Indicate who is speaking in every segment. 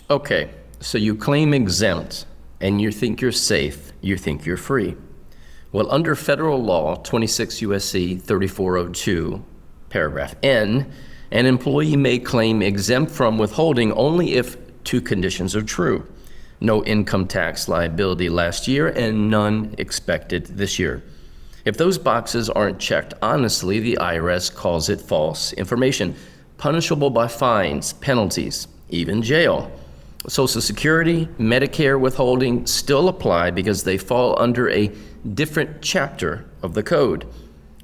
Speaker 1: Okay, so you claim exempt and you think you're safe, you think you're free. Well, under federal law, 26 U.S.C. 3402, paragraph N, an employee may claim exempt from withholding only if two conditions are true: no income tax liability last year and none expected this year. If those boxes aren't checked honestly, the IRS calls it false information, punishable by fines, penalties, even jail. Social Security, Medicare withholding still apply because they fall under a different chapter of the code.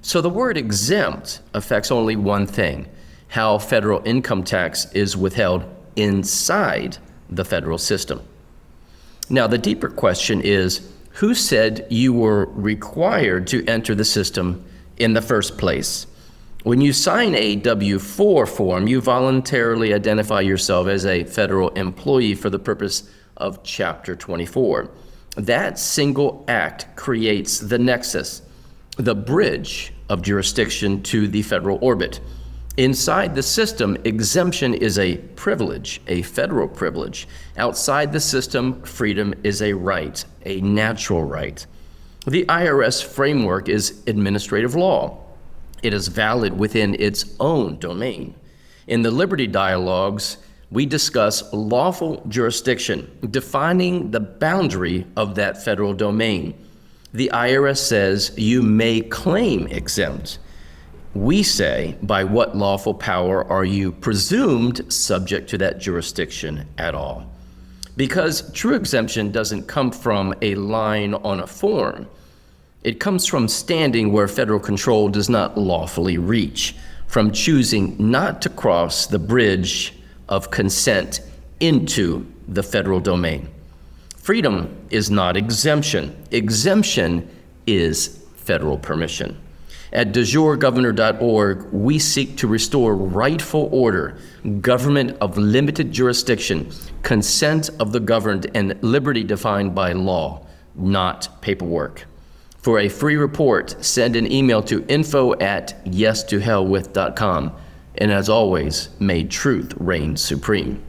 Speaker 1: So the word exempt affects only one thing: how federal income tax is withheld inside the federal system. Now, the deeper question is, who said you were required to enter the system in the first place? When you sign a W-4 form, you voluntarily identify yourself as a federal employee for the purpose of Chapter 24. That single act creates the nexus, the bridge of jurisdiction to the federal orbit. Inside the system, exemption is a privilege, a federal privilege. Outside the system, freedom is a right, a natural right. The IRS framework is administrative law. It is valid within its own domain. In the Liberty Dialogues, we discuss lawful jurisdiction, defining the boundary of that federal domain. The IRS says you may claim exempt. We say, by what lawful power are you presumed subject to that jurisdiction at all? Because true exemption doesn't come from a line on a form. It comes from standing where federal control does not lawfully reach, from choosing not to cross the bridge of consent into the federal domain. Freedom is not exemption. Exemption is federal permission. At dejuregovernor.org, we seek to restore rightful order, government of limited jurisdiction, consent of the governed, and liberty defined by law, not paperwork. For a free report, send an email to info@yestohellwith.com. And as always, may truth reign supreme.